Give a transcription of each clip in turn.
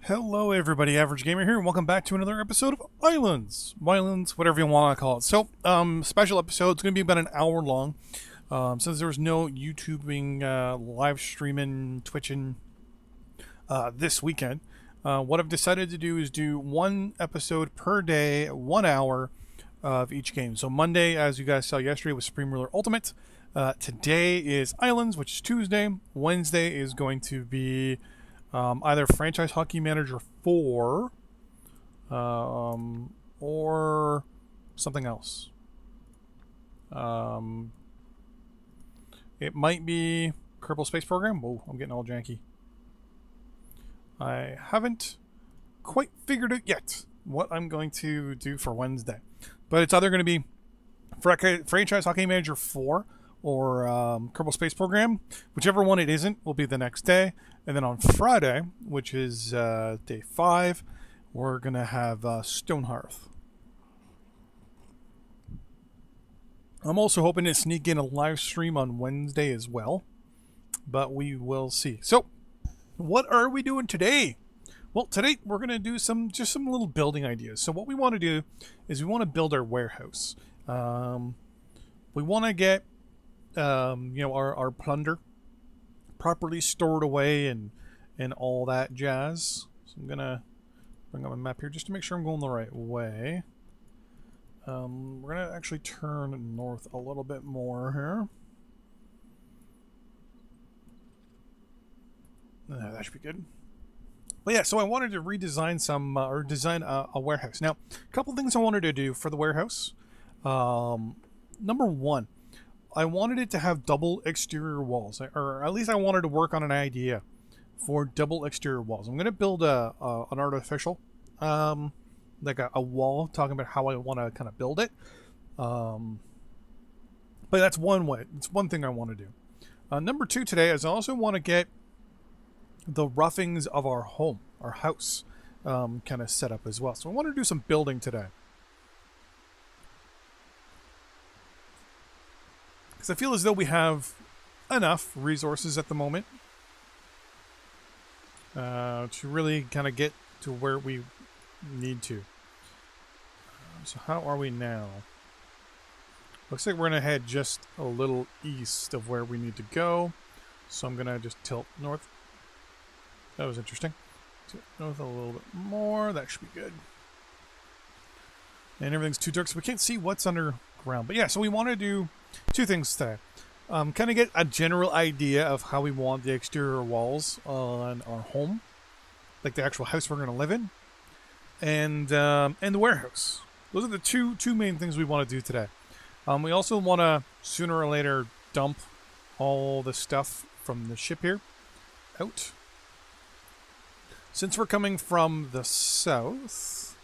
Hello everybody, Average Gamer here, and welcome back to another episode of YLands, whatever you want to call it. So, special episode, it's going to be about an hour long. Since there was no YouTubing, live streaming, Twitching this weekend, what I've decided to do is do one episode per day, 1 hour of each game. So Monday, as you guys saw yesterday, was Supreme Ruler Ultimate. Today is Islands, which is Tuesday. Wednesday is going to be either Franchise Hockey Manager 4 or something else. It might be Kerbal Space Program. Whoa, I'm getting all janky. I haven't quite figured out yet what I'm going to do for Wednesday. But it's either going to be Franchise Hockey Manager 4 or Kerbal Space Program. Whichever one it isn't will be the next day. And then on Friday, which is day 5, we're going to have Stonehearth. I'm also hoping to sneak in a live stream on Wednesday as well. But we will see. So, what are we doing today? Well, today we're going to do some little building ideas. So what we want to do is we want to build our warehouse. We want to get our plunder properly stored away and all that jazz. So I'm gonna bring up a map here just to make sure I'm going the right way. We're gonna actually turn north a little bit more here. That should be good. But yeah, so I wanted to redesign design a warehouse. Now, a couple things I wanted to do for the warehouse. Number one, I wanted it to have double exterior walls, or at least I wanted to work on an idea for double exterior walls. I'm going to build an artificial, like a wall, talking about how I want to kind of build it. But that's one way. It's one thing I want to do. Number two today is I also want to get the roughings of our home, our house, kind of set up as well. So I want to do some building today. Because I feel as though we have enough resources at the moment to really kind of get to where we need to. So how are we now? Looks like we're going to head just a little east of where we need to go. So I'm going to just tilt north. That was interesting. Tilt north a little bit more. That should be good. And everything's too dark, so we can't see what's underground. But yeah, so we want to do two things today. Kind of get a general idea of how we want the exterior walls on our home, like the actual house we're going to live in, and the warehouse. Those are the two main things we want to do today. We also want to sooner or later dump all the stuff from the ship here out. Since we're coming from the south,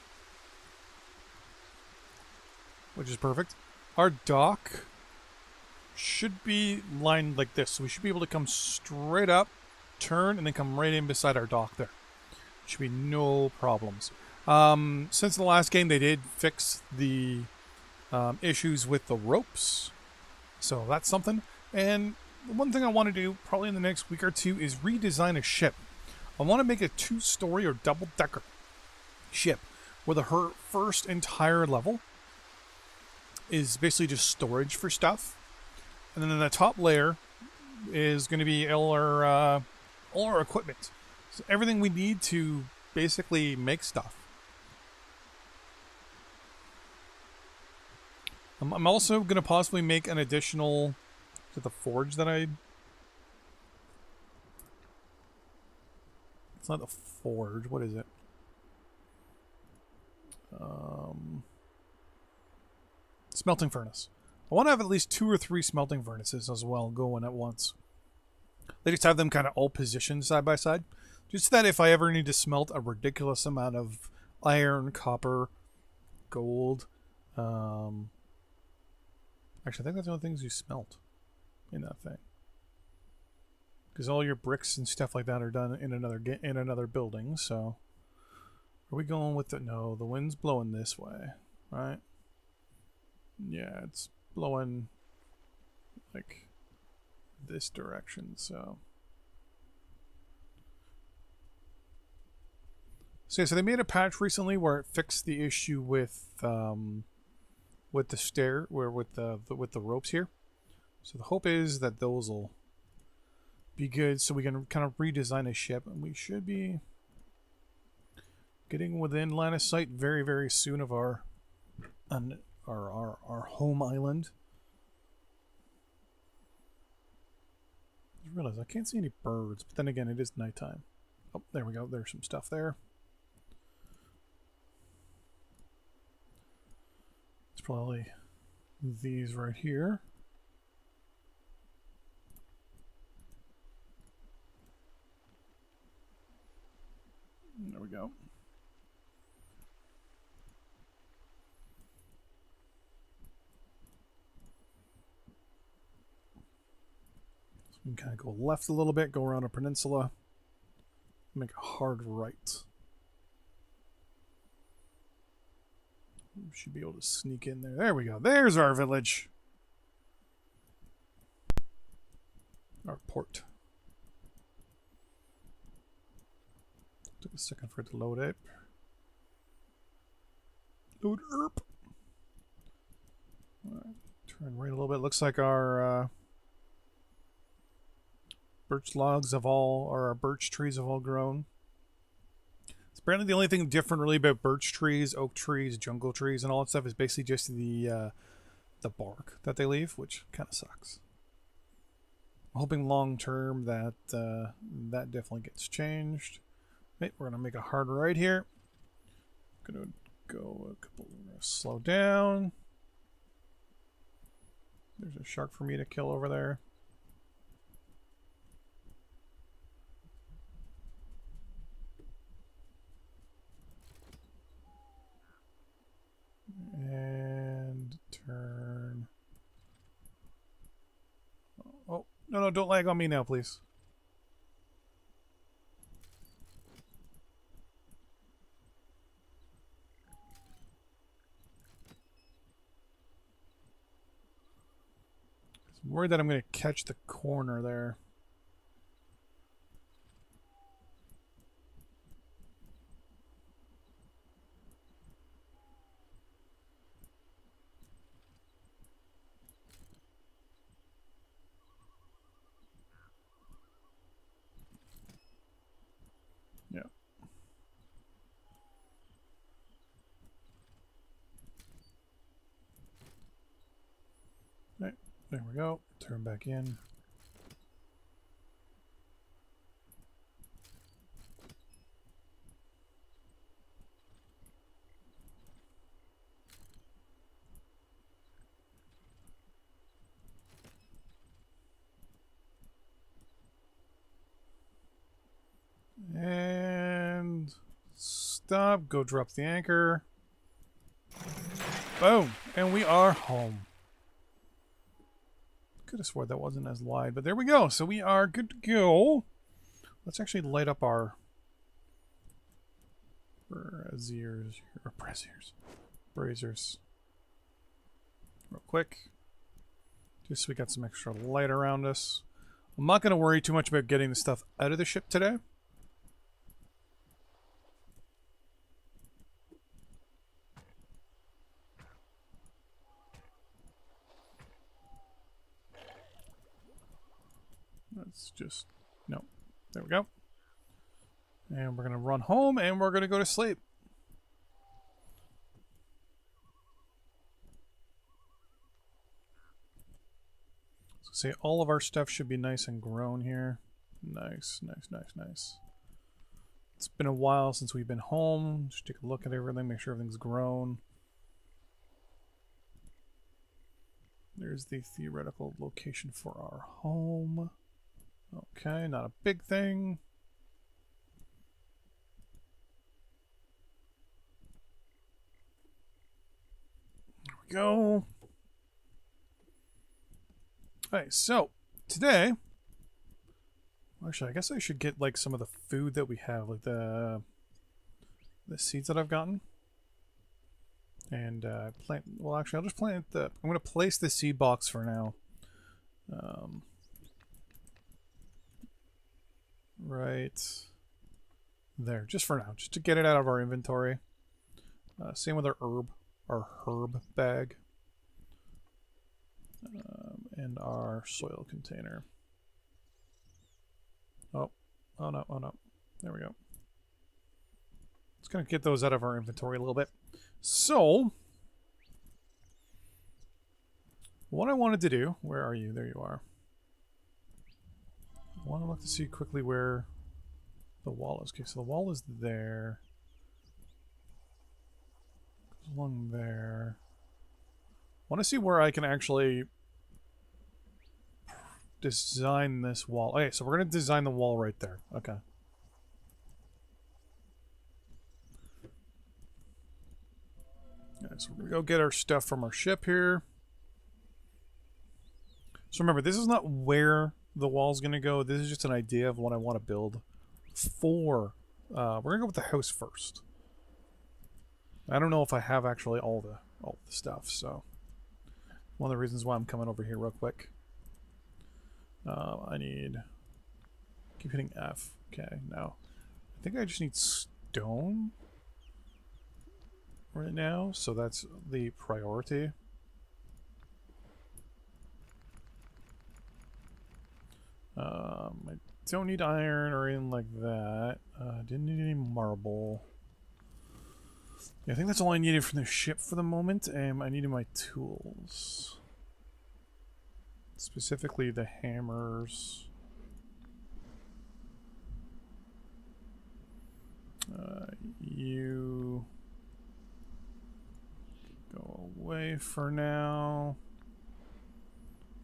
which is perfect, our dock should be lined like this. So we should be able to come straight up, turn, and then come right in beside our dock there. Should be no problems. Since the last game, they did fix the issues with the ropes. So that's something. And one thing I want to do probably in the next week or two is redesign a ship. I want to make a 2-story or double-decker ship where the first entire level is basically just storage for stuff. And then the top layer is going to be all our equipment. So everything we need to basically make stuff. I'm also going to possibly make an additional to the forge that I... It's not the forge. What is it? Smelting furnace. I want to have at least 2 or 3 smelting furnaces as well going at once. They just have them kind of all positioned side by side. Just that if I ever need to smelt a ridiculous amount of iron, copper, gold. Actually, I think that's the only things you smelt in that thing. Because all your bricks and stuff like that are done in another building. So, are we going with the... No, the wind's blowing this way, right? Yeah, it's blowing like this direction. So, So, yeah, so they made a patch recently where it fixed the issue with the stair, where with the ropes here. So the hope is that those will be good, so we can kind of redesign a ship, and we should be getting within line of sight very, very soon of our home island. I just realized I can't see any birds, but then again, it is nighttime. Oh, there we go. There's some stuff there. It's probably these right here. There we go. So we can kind of go left a little bit, go around a peninsula, make a hard right. We should be able to sneak in there. There we go. There's our village. Our port. Took a second for it to load up. Load up. Right, turn right a little bit. Looks like our birch logs have all, or our birch trees have all grown. It's apparently the only thing different really about birch trees, oak trees, jungle trees, and all that stuff is basically just the bark that they leave, which kind of sucks. I'm hoping long term that that definitely gets changed. Right, we're gonna make a hard right here. Gonna go a couple. We're gonna slow down. There's a shark for me to kill over there. And turn. Oh, no, don't lag on me now, please. I'm worried that I'm going to catch the corner there. Yeah. Right, there we go. Turn back in. And stop, go drop the anchor. Boom, and we are home. Could have swore that wasn't as wide, but there we go. So we are good to go. Let's actually light up our braziers real quick, just so we got some extra light around us. I'm not going to worry too much about getting the stuff out of the ship today. Let's just, no, there we go. And we're going to run home and we're going to go to sleep. So say all of our stuff should be nice and grown here. Nice. It's been a while since we've been home. Just take a look at everything, make sure everything's grown. There's the theoretical location for our home. Okay, not a big thing. There we go. Alright, so today, actually I guess I should get like some of the food that we have, like the seeds that I've gotten. And plant, well actually I'll just plant I'm going to place the seed box for now. Right there, just for now, just to get it out of our inventory. Same with our herb bag. And our soil container. Oh no. There we go. It's going to get those out of our inventory a little bit. So, what I wanted to do, where are you? There you are. I want to look to see quickly where the wall is. Okay, so the wall is there. Goes along there. I want to see where I can actually design this wall. Okay, so we're going to design the wall right there. Okay. Alright, so we're going to go get our stuff from our ship here. So remember, this is not where the wall's going to go. This is just an idea of what I want to build for. We're going to go with the house first. I don't know if I have actually all the stuff, so one of the reasons why I'm coming over here real quick. I need... Keep hitting F. Okay, now. I think I just need stone right now, so that's the priority. I don't need iron or anything like that. Didn't need any marble. Yeah, I think that's all I needed from the ship for the moment. I needed my tools. Specifically the hammers. You go away for now.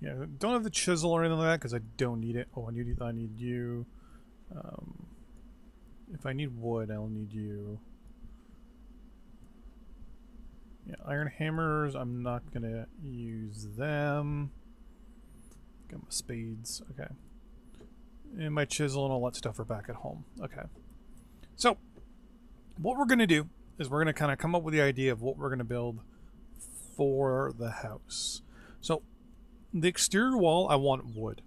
Yeah, don't have the chisel or anything like that because I don't need it. Oh, I need you. If I need wood, I'll need you. Yeah, iron hammers, I'm not gonna use them. Got my spades, okay. And my chisel and all that stuff are back at home. Okay. So, what we're gonna do is we're gonna kind of come up with the idea of what we're gonna build for the house. So, the exterior wall, I want wood.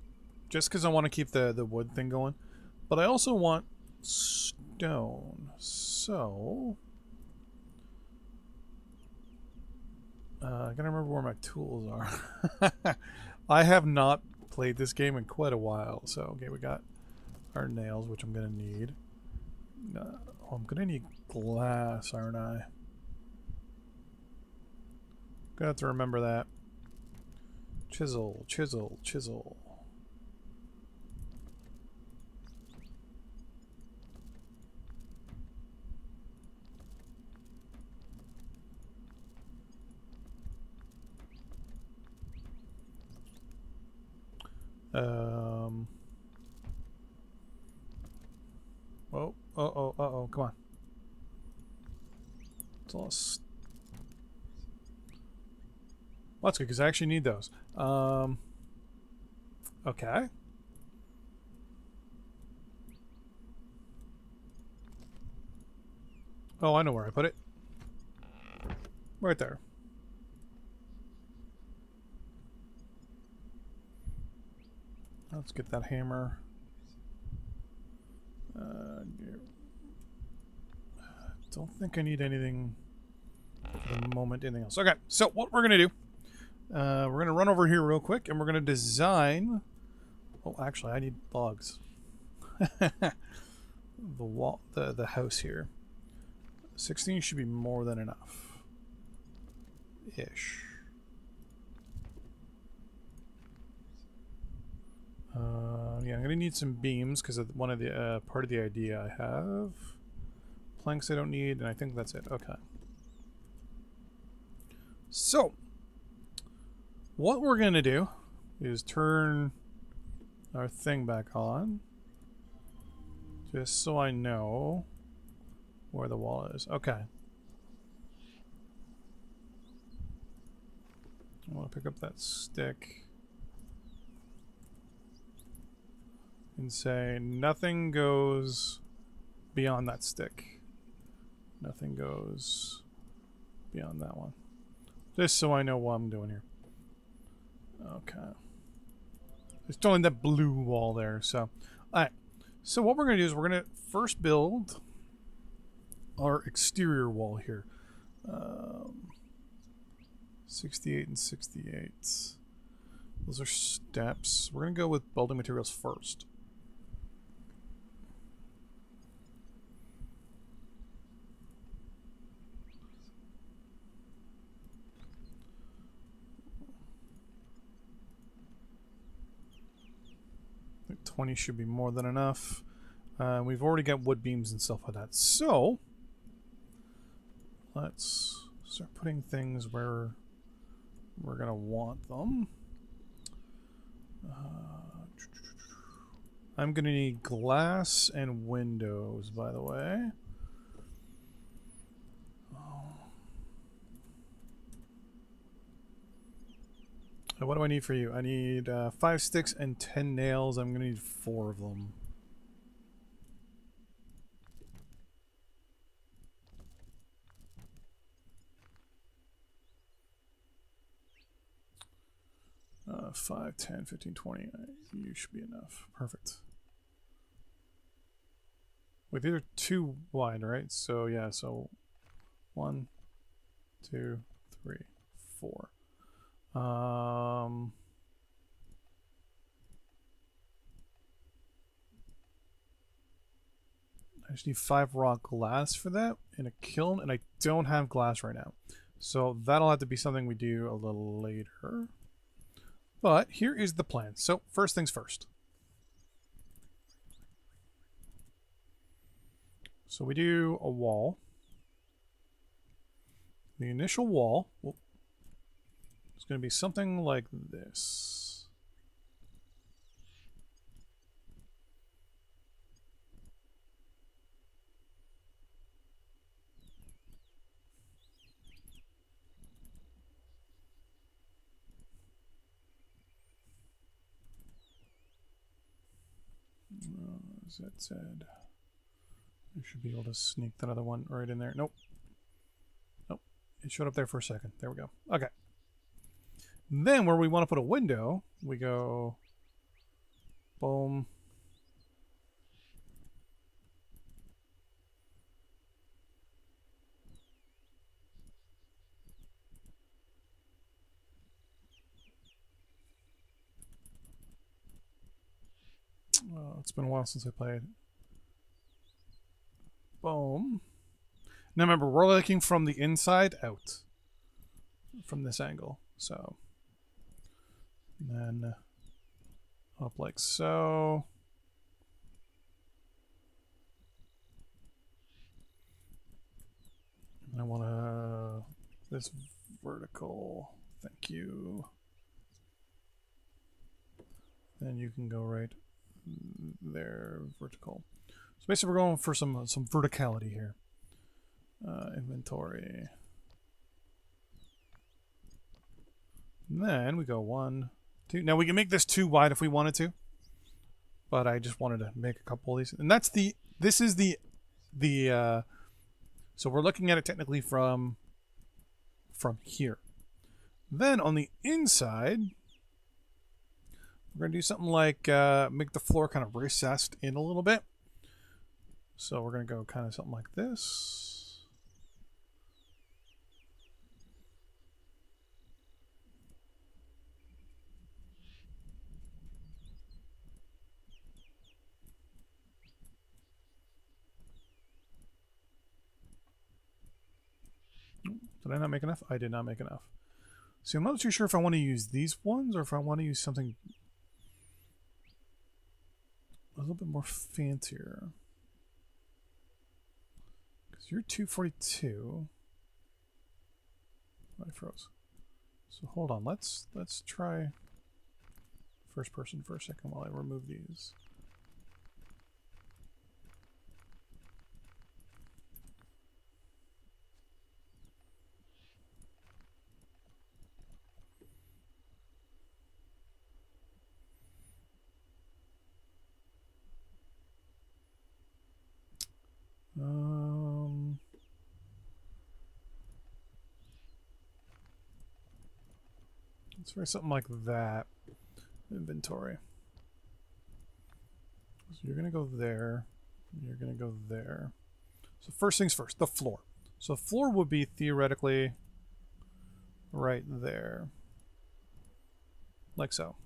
Just because I want to keep the wood thing going. But I also want stone. So... I gotta remember where my tools are. I have not played this game in quite a while. So, okay, we got our nails, which I'm gonna need. I'm gonna need glass, aren't I? Gonna have to remember that. Chisel, chisel, chisel. Oh, come on. It's all well, that's good, because I actually need those. Okay. Oh, I know where I put it. Right there. Let's get that hammer. Don't think I need anything for the moment. Anything else? Okay, so what we're gonna do, we're gonna run over here real quick, and we're gonna design. Oh, actually, I need logs. The wall, the house here. 16 should be more than enough. Ish. Yeah, I'm gonna need some beams because of one of the part of the idea I have. Planks I don't need, and I think that's it. Okay. So, what we're gonna do is turn our thing back on, just so I know where the wall is. Okay. I want to pick up that stick and say nothing goes beyond that stick. Nothing goes beyond that one. Just so I know what I'm doing here. Okay. There's only that blue wall there, so. Alright. So what we're going to do is we're going to first build our exterior wall here. 68 and 68. Those are steps. We're going to go with building materials first. I think 20 should be more than enough. We've already got wood beams and stuff like that. So, let's start putting things where we're going to want them. I'm going to need glass and windows, by the way. What do I need for you? I need 5 sticks and 10 nails. I'm going to need 4 of them. Uh, 5, 10, 15, 20. You should be enough. Perfect. Wait, these are 2 wide, right? So, yeah, so 1, 2, 3, 4. I just need 5 raw glass for that in a kiln, and I don't have glass right now. So that'll have to be something we do a little later. But here is the plan. So first things first. So we do a wall. The initial wall is going to be something like this. As that said, I should be able to sneak that other one right in there. Nope. Nope. It showed up there for a second. There we go. Okay. Then where we want to put a window, we go boom. Well, it's been a while since I played. Boom. Now remember, we're looking from the inside out. From this angle. So. And then up like so. And I want to... this vertical. Thank you. Then you can go right there, vertical. So basically we're going for some verticality here. Inventory. And then we go 1, 2. Now we can make this too wide if we wanted to, but I just wanted to make a couple of these. And that's this is the so we're looking at it technically from here. Then on the inside, we're going to do something like make the floor kind of recessed in a little bit. So we're going to go kind of something like this. Did I not make enough? I did not make enough. See, I'm not too sure if I want to use these ones or if I want to use something a little bit more fancier. Because you're 242. I froze. So hold on, let's try first person for a second while I remove these. Let's try something like that. Inventory. So you're gonna go there. You're gonna go there. So first things first, the floor. So the floor would be theoretically right there. Like so.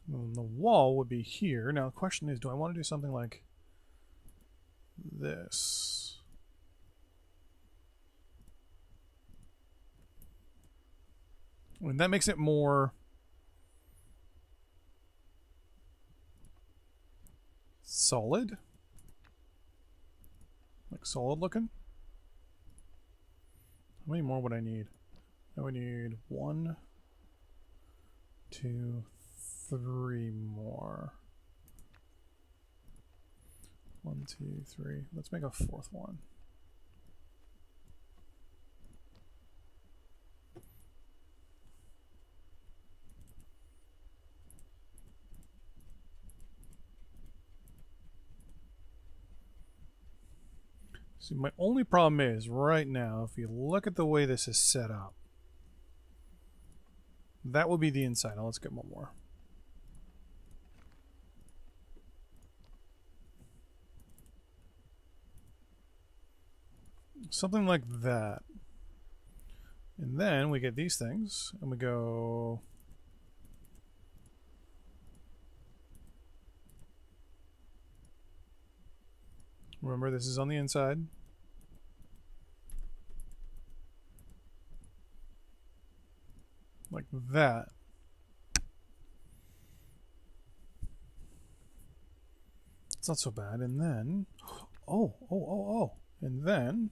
And the wall would be here. Now the question is, do I want to do something like this? And that makes it more solid. Like solid looking. How many more would I need? I would need 1, 2, 3 more. 1, 2, 3. Let's make a 4th one. See, my only problem is right now, if you look at the way this is set up, that will be the inside. Now let's get one more. Something like that. And then we get these things, and we go... Remember, this is on the inside. Like that. It's not so bad. And then... Oh. And then...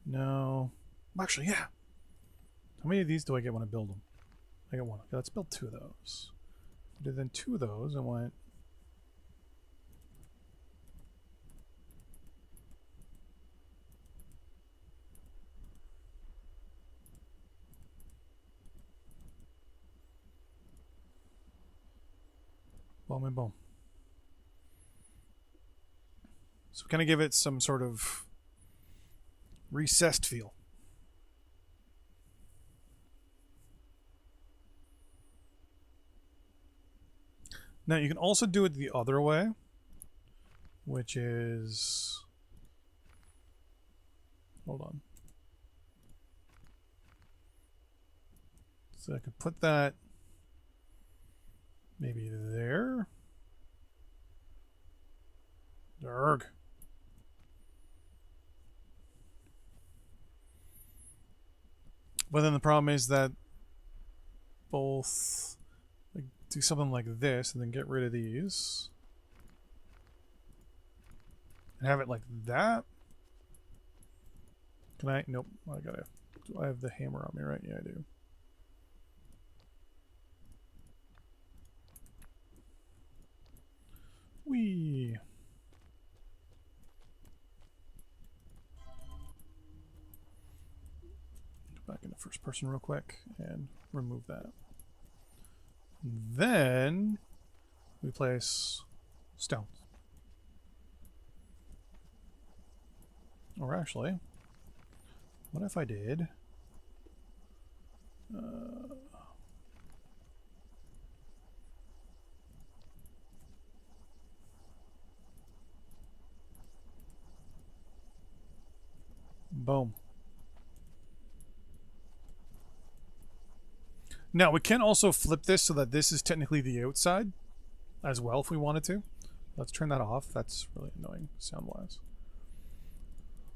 No. Actually, yeah. How many of these do I get when I build them? I get one. Okay, let's build 2 of those. I did then 2 of those and went... Boom and boom. So kind of give it some sort of recessed feel. Now you can also do it the other way, which is... Hold on. So I could put that maybe there. Derg. But then the problem is that both like, do something like this and then get rid of these. And have it like that. Can I? Nope. I gotta. Do I have the hammer on me, right? Yeah, I do. Whee! Back into first person real quick and remove that. Then we place stones. Or actually, what if I did? Boom. Now we can also flip this so that this is technically the outside as well if we wanted to. Let's turn that off. That's really annoying sound-wise.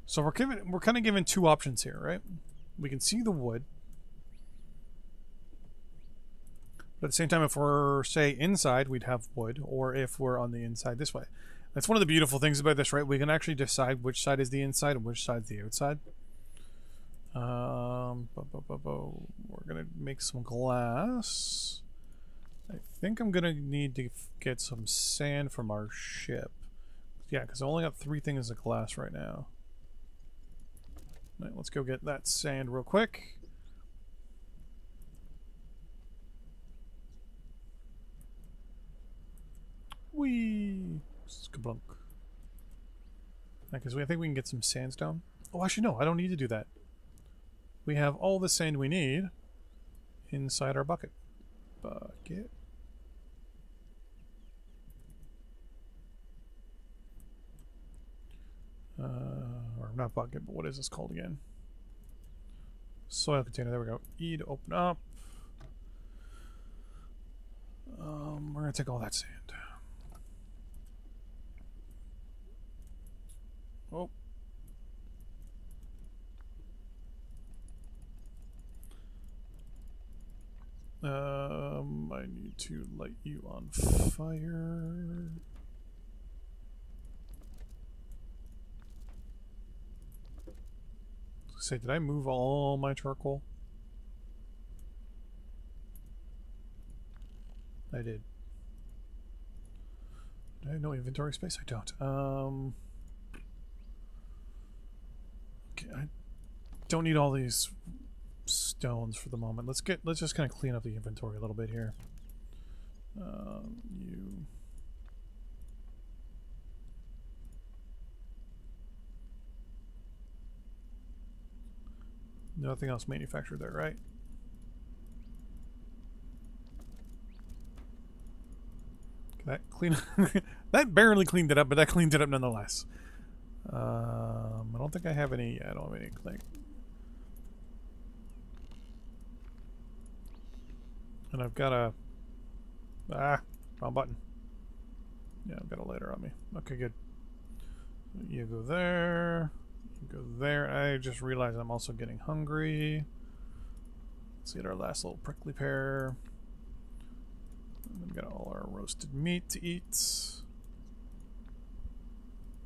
So we're kind of given 2 options here, right? We can see the wood. But at the same time, if we're, say, inside, we'd have wood. Or if we're on the inside this way. That's one of the beautiful things about this, right? We can actually decide which side is the inside and which side's the outside. We're gonna make some glass. I think I'm gonna need to get some sand from our ship. Yeah, because I only got 3 things of glass right now. All right, let's go get that sand real quick. Whee! Skablunk. Because I think we can get some sandstone. Oh, actually, no, I don't need to do that. We have all the sand we need inside our bucket. bucket. Or not bucket, but what is this called again? Soil container. There we go. E to open up. We're gonna take all that sand. Oh. I need to light you on fire. Say, did I move all my charcoal? I did. Do I have no inventory space? I don't. Okay, I don't need all these stones for the moment. Let's just kind of clean up the inventory a little bit here. You. Nothing else manufactured there, right? That clean. That barely cleaned it up, but that cleaned it up nonetheless. I don't think I have any. I don't have any clay. And I've got a. Wrong button. Yeah, I've got a lighter on me. Okay, good. You go there. You go there. I just realized I'm also getting hungry. Let's get our last little prickly pear. And we've got all our roasted meat to eat.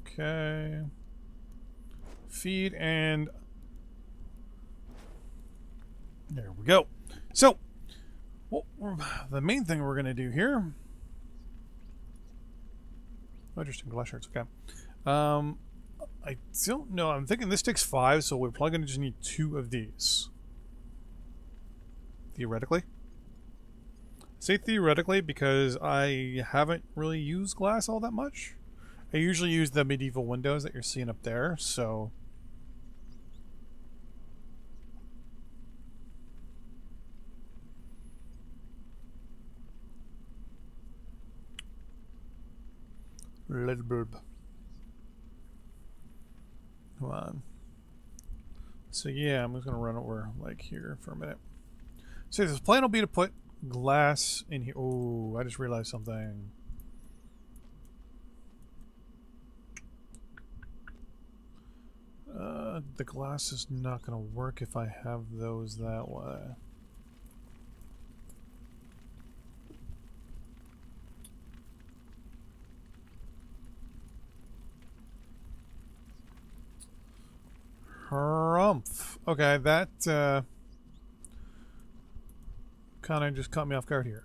Okay. Feed and there we go. So, well, the main thing we're going to do here. Oh, interesting. Glass shards. Okay. I don't know. I'm thinking this takes 5, so we're probably going to just need 2 of these. Theoretically. I say theoretically because I haven't really used glass all that much. I usually use the medieval windows that you're seeing up there, so... Little bulb. Come on. So yeah, I'm just gonna run over like here for a minute. So this plan will be to put glass in here. Oh, I just realized something. The glass is not gonna work if I have those that way. Harumph. Okay, that kind of just caught me off guard here.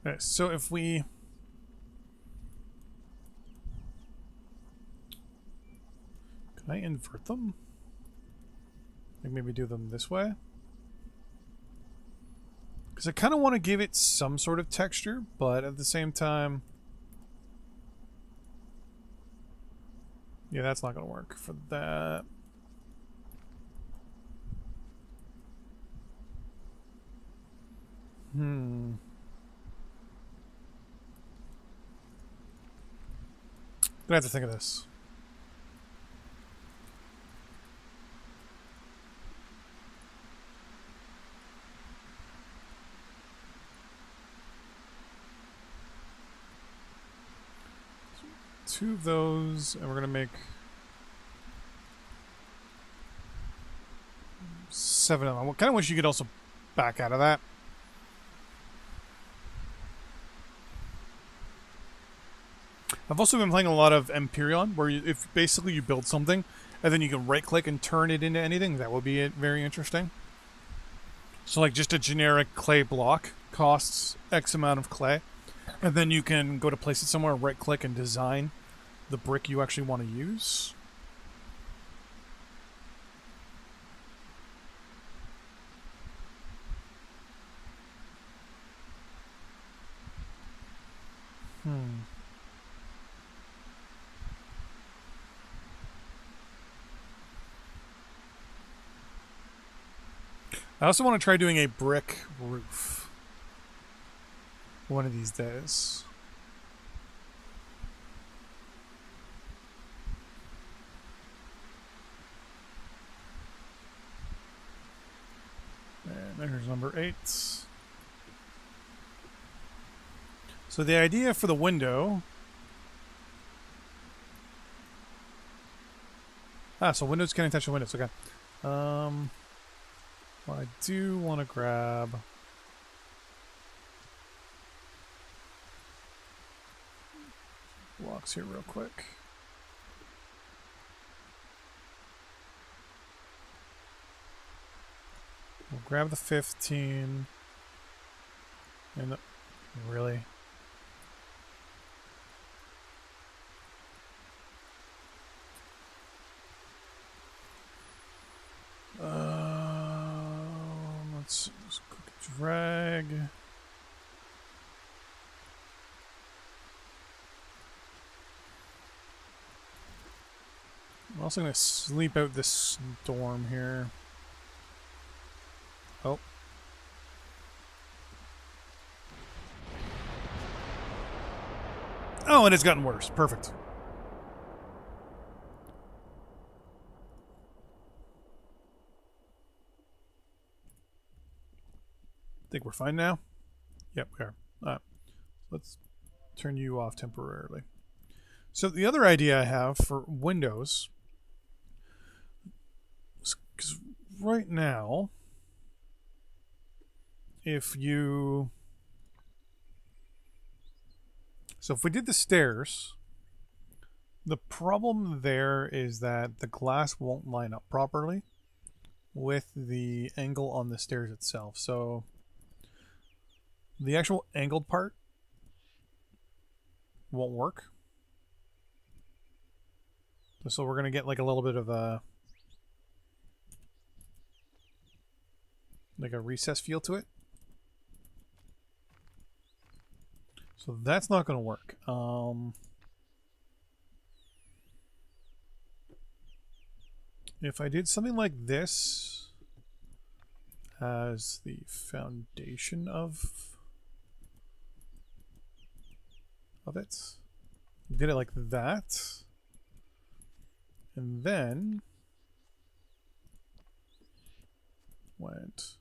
Okay, so if we... Can I invert them? Like maybe do them this way? Because I kind of want to give it some sort of texture, but at the same time... Yeah, that's not going to work for that. I'm gonna have to think of this. Two of those, and we're gonna make 7 of them. I kind of wish you could also back out of that. I've also been playing a lot of Empyrean, where if basically you build something, and then you can right-click and turn it into anything. That would be very interesting. So like just a generic clay block costs X amount of clay, and then you can go to place it somewhere, right-click and design the brick you actually want to use. I also want to try doing a brick roof one of these days. And there's number 8. So the idea for the window... so windows can't touch the windows, okay. Well, I do want to grab... blocks here real quick. We'll grab the 15. And really? Let's quick drag. I'm also going to sleep out this storm here. Oh. Oh, and it's gotten worse. Perfect. Think we're fine now? Yep, we are. Alright. Let's turn you off temporarily. So the other idea I have for windows, because right now, if you... So if we did the stairs, the problem there is that the glass won't line up properly with the angle on the stairs itself. So the actual angled part won't work. So we're going to get like a little bit of a recess feel to it. So that's not going to work. If I did something like this as the foundation of it, did it like that, and then went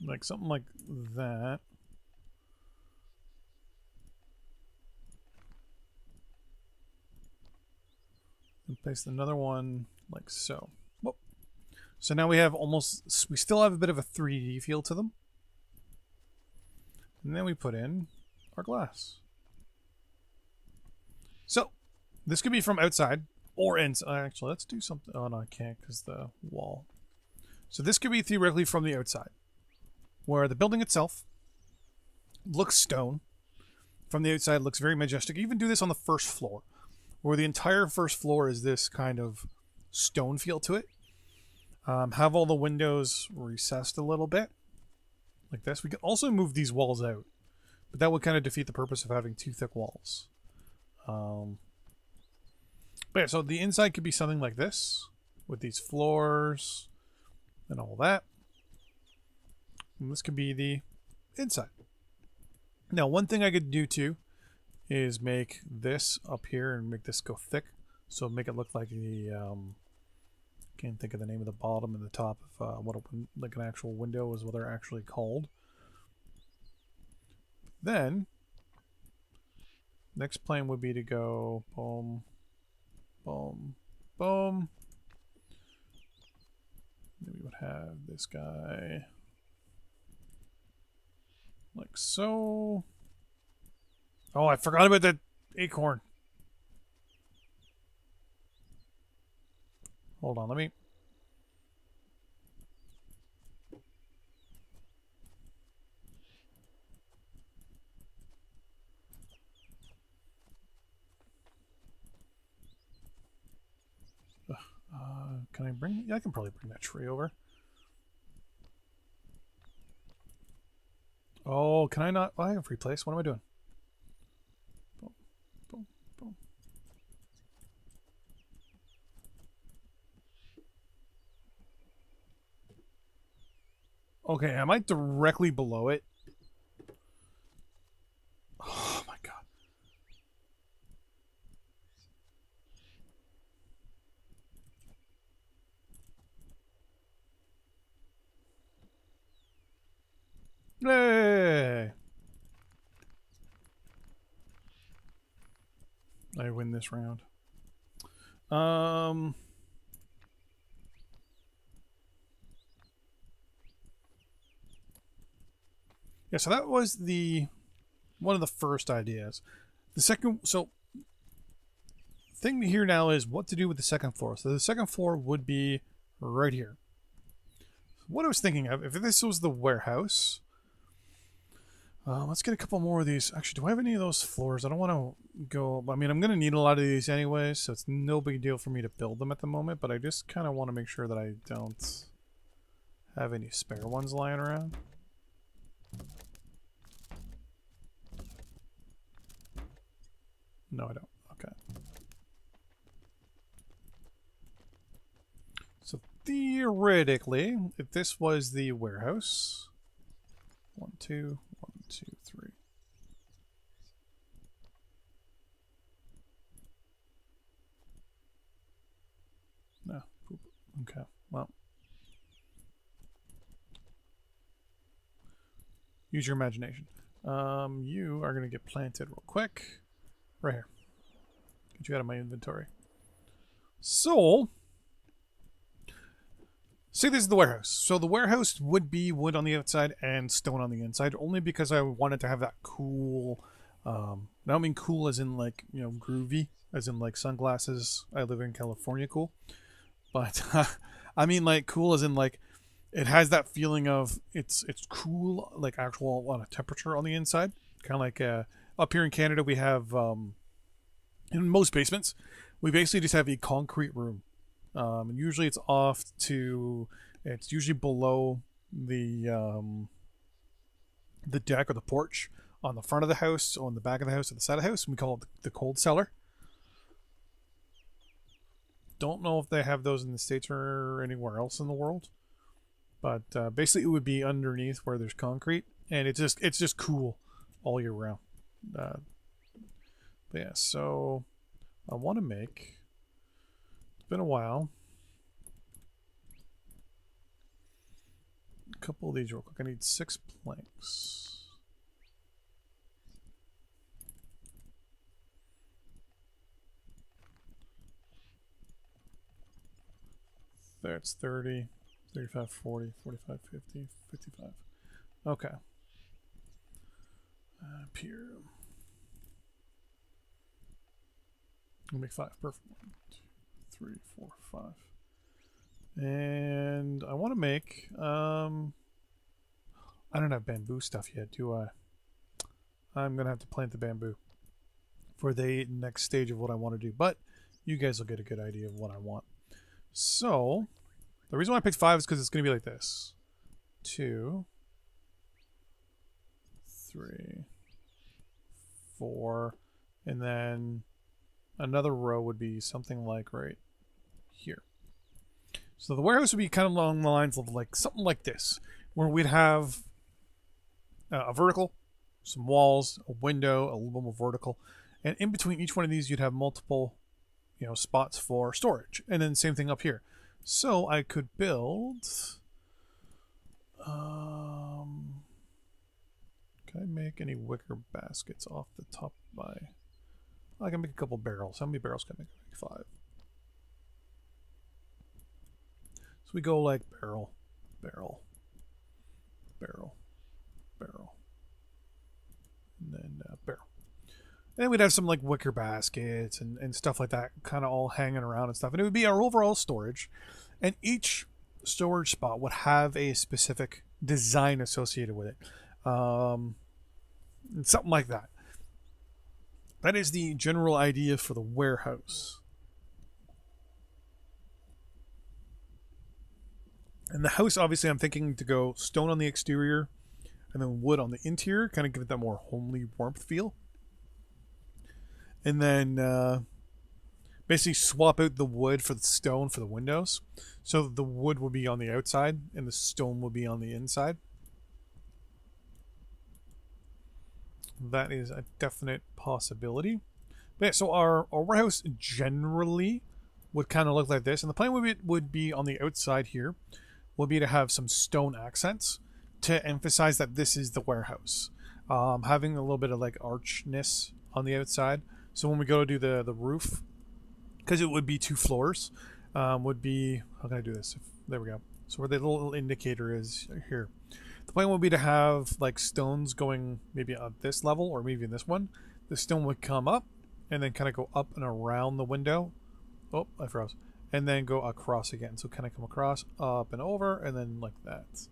like something like that. And place another one like so. Whoop. So now we have almost, we still have a bit of a 3D feel to them. And then we put in our glass. So this could be from outside or inside. Actually, let's do something. Oh no, I can't because the wall. So this could be theoretically from the outside, where the building itself looks stone. From the outside, it looks very majestic. You even do this on the first floor, where the entire first floor is this kind of stone feel to it. Have all the windows recessed a little bit, like this. We can also move these walls out, but that would kind of defeat the purpose of having two thick walls. But yeah, so the inside could be something like this, with these floors and all that. And this could be the inside. Now, one thing I could do too is make this up here and make this go thick, so make it look like the can't think of the name of the bottom and the top of what like an actual window is what they're actually called. Then next plan would be to go boom, boom, boom. Then we would have this guy like so. Oh, I forgot about that acorn. Hold on, let me... can I bring... Yeah, I can probably bring that tree over. Oh, can I not? Oh, I have a free place. What am I doing? Boom, boom, boom. Okay, am I directly below it? Oh my god. Hey! I win this round. Yeah, so that was the one of the first ideas. The second, so thing here now is what to do with the second floor. So the second floor would be right here. What I was thinking of, if this was the warehouse, let's get a couple more of these. Actually, do I have any of those floors? I don't want to go... I mean, I'm going to need a lot of these anyways, so it's no big deal for me to build them at the moment, but I just kind of want to make sure that I don't have any spare ones lying around. No, I don't. Okay. So theoretically, if this was the warehouse... 1, 2, 1, 2, 3. No. Okay. Well. Use your imagination. You are going to get planted real quick. Right here. Get you out of my inventory. So, say this is the warehouse. So the warehouse would be wood on the outside and stone on the inside, only because I wanted to have that cool, I don't mean cool as in like, you know, groovy, as in like sunglasses, I live in California cool. But I mean like cool as in like, it has that feeling of it's cool, like actual lot of temperature on the inside. Kind of like up here in Canada we have, in most basements, we basically just have a concrete room. Usually it's off to, it's usually below the deck or the porch on the front of the house, on the back of the house, or the side of the house. And we call it the cold cellar. Don't know if they have those in the States or anywhere else in the world, but basically it would be underneath where there's concrete, and it's just cool all year round. But yeah, so I want to make. It's been a while. A couple of these real quick. I need 6 planks. That's 30, 35, 40, 45, 50, 55. Okay. Up here. I'll make 5. Perfect. 1, 2, 3, 4, 5. And I want to make, I don't have bamboo stuff yet, do I? I'm going to have to plant the bamboo for the next stage of what I want to do. But you guys will get a good idea of what I want. So, the reason why I picked 5 is because it's going to be like this. 2, 3, 4, and then another row would be something like right here. So the warehouse would be kind of along the lines of like something like this, where we'd have a vertical, some walls, a window, a little bit more vertical, and in between each one of these you'd have multiple, you know, spots for storage, and then same thing up here. So I could build. Can I make any wicker baskets off the top by? I can make a couple barrels. How many barrels can I make? 5. So we go like barrel, barrel, barrel, barrel, and then barrel. And then we'd have some like wicker baskets and stuff like that kind of all hanging around and stuff. And it would be our overall storage. And each storage spot would have a specific design associated with it. Something like that. That is the general idea for the warehouse. And the house, obviously, I'm thinking to go stone on the exterior, and then wood on the interior, kind of give it that more homely warmth feel. And then basically swap out the wood for the stone for the windows. So the wood will be on the outside and the stone will be on the inside. That is a definite possibility. But yeah, so our warehouse generally would kind of look like this. And the plan would be on the outside here, would be to have some stone accents to emphasize that this is the warehouse. Having a little bit of like archness on the outside. So when we go to do the roof, because it would be 2 floors, would be, how can I do this? There we go. So where the little indicator is here. The plan would be to have like stones going maybe at this level or maybe in this one. The stone would come up and then kind of go up and around the window. Oh, I froze. And then go across again. So kind of come across, up and over, and then like that.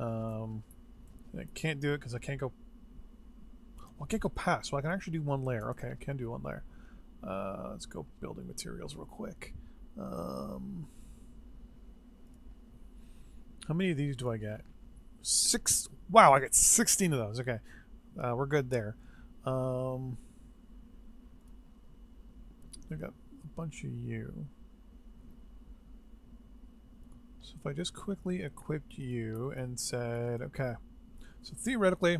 I can't do it because I can't go. Well, I can't go past. So I can actually do 1 layer. Okay, I can do 1 layer. Let's go building materials real quick. How many of these do I get? 6. Wow, I get 16 of those. Okay, we're good there. I got a bunch of you. So if I just quickly equipped you and said, okay, so theoretically,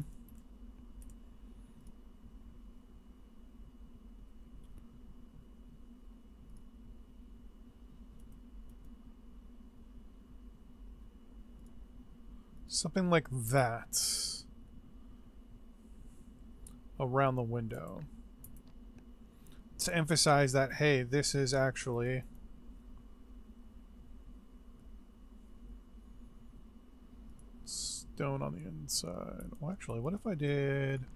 something like that around the window to emphasize that, hey, this is actually stone on the inside. Well, actually, what if I did,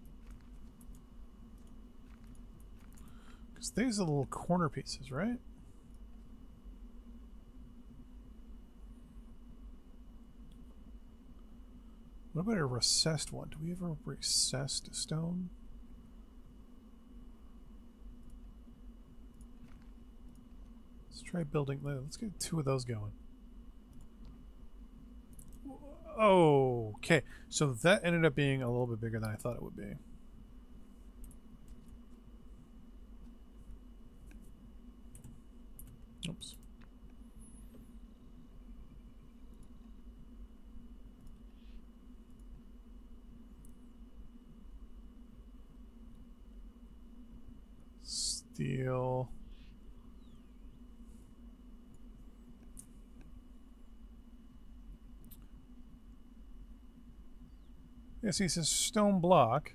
because these are the little corner pieces, right? What about a recessed one? Do we ever recessed stone? Let's try building. Let's get 2 of those going. Okay, so that ended up being a little bit bigger than I thought it would be. Oops. Steel. Yeah, see, it says stone block.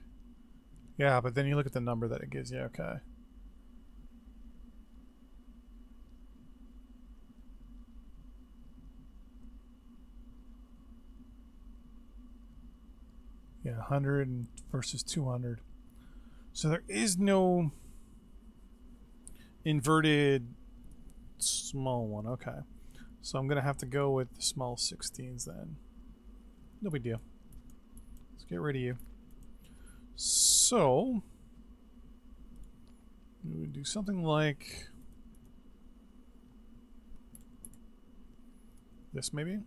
Yeah, but then you look at the number that it gives you. Okay. Yeah, 100 versus 200. So there is no inverted small one. Okay. So I'm going to have to go with the small 16s then. No big deal. Let's get rid of you. So we would do something like this maybe.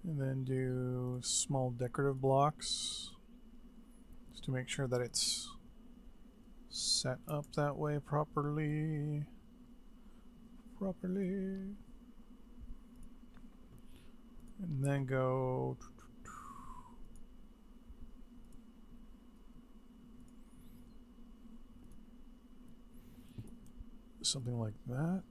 And then do small decorative blocks just to make sure that it's set up that way properly. And then go something like that.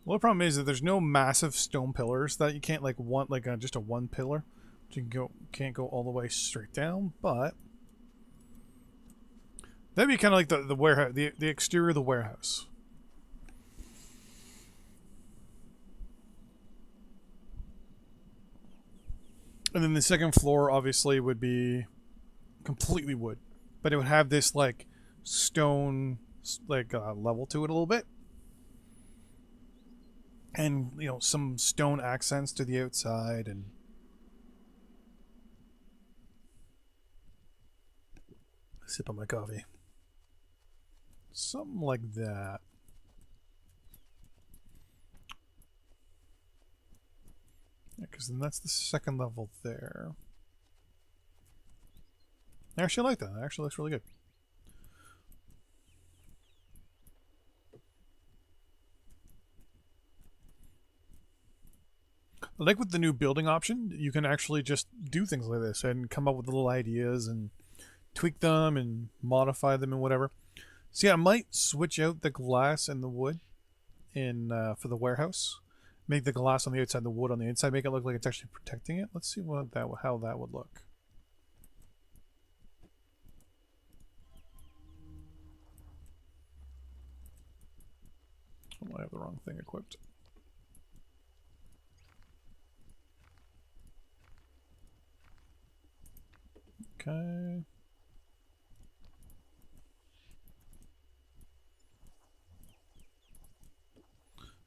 Well, the problem is that there's no massive stone pillars that you can't like just a 1 pillar. You can't go all the way straight down, but that'd be kind of like the warehouse, the exterior of the warehouse. And then the second floor obviously would be completely wood, but it would have this like stone like level to it a little bit, and some stone accents to the outside, and sip on my coffee, something like that. Yeah, because then that's the second level there. I actually like that. It actually looks really good. I like with the new building option, you can actually just do things like this and come up with little ideas and tweak them and modify them and whatever. So yeah, I might switch out the glass and the wood in for the warehouse. Make the glass on the outside, the wood on the inside. Make it look like it's actually protecting it. Let's see how that would look. Oh, I have the wrong thing equipped. Okay.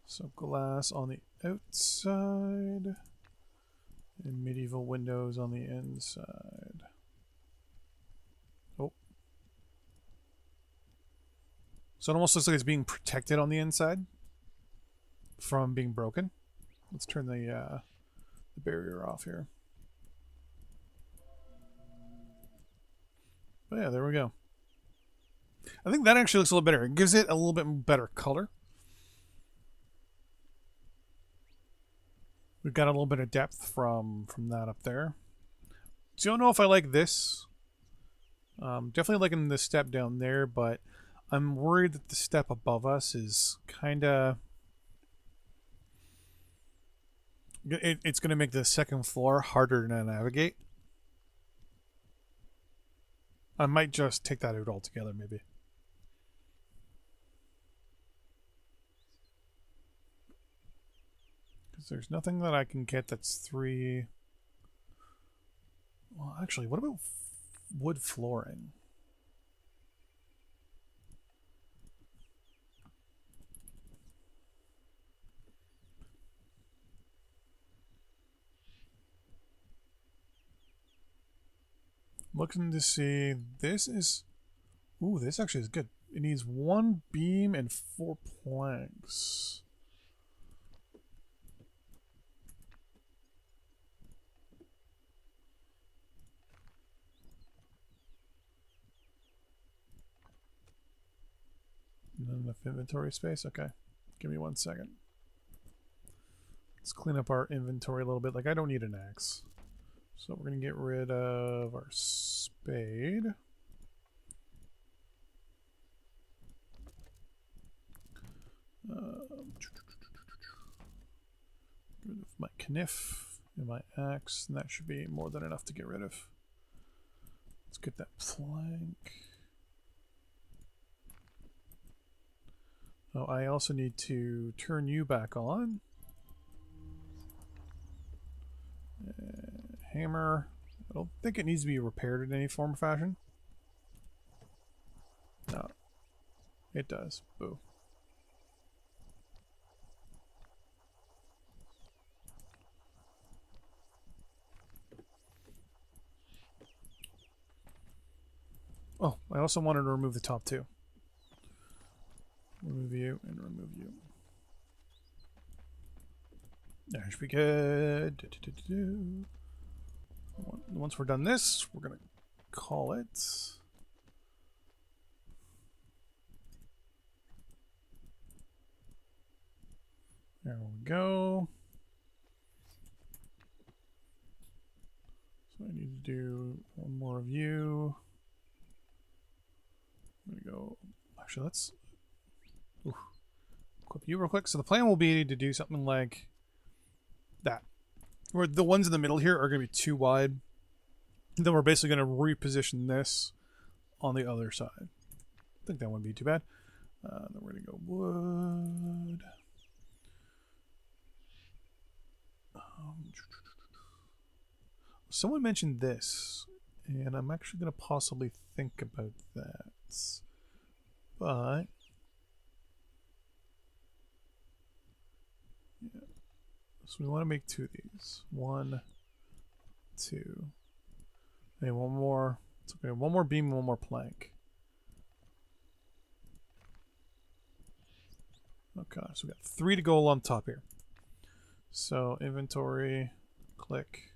So glass on the outside and medieval windows on the inside. Oh. So it almost looks like it's being protected on the inside from being broken. Let's turn the barrier off here. But yeah, there we go. I think that actually looks a little better. It gives it a little bit better color. We've got a little bit of depth from that up there. Don't know if I like this. Definitely liking the step down there, but I'm worried that the step above us is kind of... It's going to make the second floor harder to navigate. I might just take that out altogether, maybe. Because there's nothing that I can get that's 3... Well, actually, what about wood flooring? Looking to see... This is... Ooh, this actually is good. It needs 1 beam and 4 planks. Not enough inventory space? Okay. Give me 1 second. Let's clean up our inventory a little bit. Like, I don't need an axe. So we're going to get rid of our spade. Get rid of my kniff and my axe, and that should be more than enough to get rid of. Let's get that plank. Oh, I also need to turn you back on. Hammer. I don't think it needs to be repaired in any form or fashion. No. It does. Boo. Oh, I also wanted to remove the top too. Remove you and remove you. That should be good. Once we're done this, we're going to call it. There we go. So I need to do 1 more of you. I'm going to go. Actually, let's equip you real quick. So the plan will be to do something like that. Where the ones in the middle here are going to be too wide. Then we're basically going to reposition this on the other side. I think that wouldn't be too bad. Then we're going to go wood. Someone mentioned this, and I'm actually going to possibly think about that. But yeah. So we want to make 2 of these. 1, 2. And one more. It's okay. One more beam, one more plank. Okay, so we got 3 to go on top here. So inventory, click.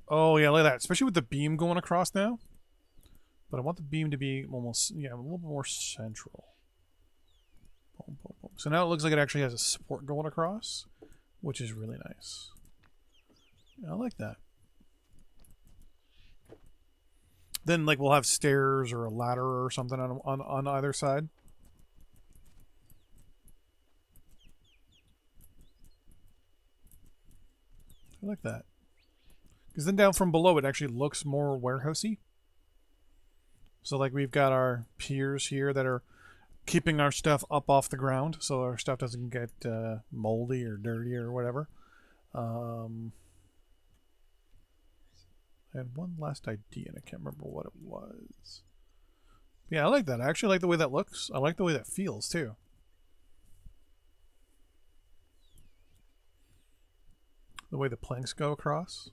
Oh yeah, look at that. Especially with the beam going across now. But I want the beam to be almost, yeah, a little bit more central. Boom, boom, boom. So now it looks like it actually has a support going across, which is really nice. Yeah, I like that. Then like we'll have stairs or a ladder or something on either side. I like that. Because then down from below it actually looks more warehousey. So like we've got our piers here that are keeping our stuff up off the ground so our stuff doesn't get moldy or dirty or whatever. I had one last idea and I can't remember what it was. Yeah, I like that. I actually like the way that looks. I like the way that feels too. The way the planks go across.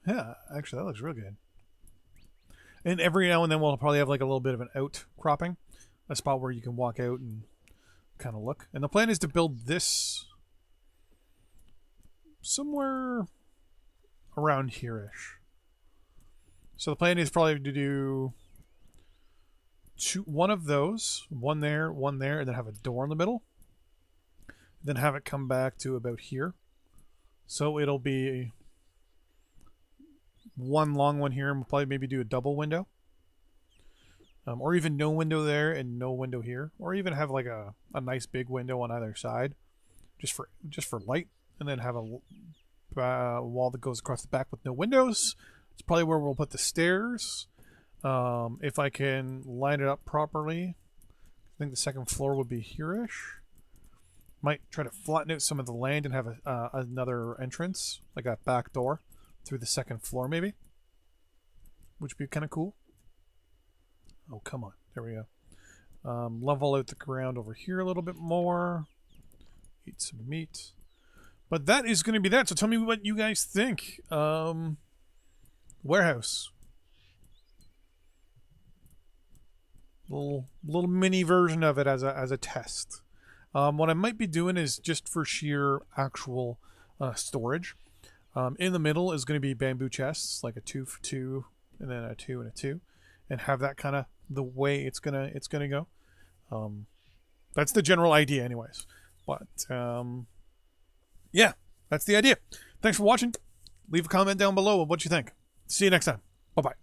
Yeah, actually that looks real good. And every now and then we'll probably have like a little bit of an outcropping. A spot where you can walk out and kind of look. And the plan is to build this somewhere around here-ish. So the plan is probably to do one of those, one there, and then have a door in the middle. Then have it come back to about here. So it'll be one long one here, and we'll probably maybe do a double window. Or even no window there and no window here. Or even have like a nice big window on either side. Just for light. And then have a wall that goes across the back with no windows. It's probably where we'll put the stairs. If I can line it up properly, I think the second floor would be here-ish. Might try to flatten out some of the land and have another entrance, like a back door, through the second floor maybe. Which would be kind of cool. Oh, come on. There we go. Level out the ground over here a little bit more. Eat some meat. But that is going to be that. So tell me what you guys think. Warehouse. Little mini version of it as a test. What I might be doing is just for sheer actual storage. In the middle is going to be bamboo chests, like a 2 for 2, and then a 2 and a 2, and have that kind of the way it's gonna go. That's the general idea, anyways. But yeah, that's the idea. Thanks for watching. Leave a comment down below of what you think. See you next time. Bye bye.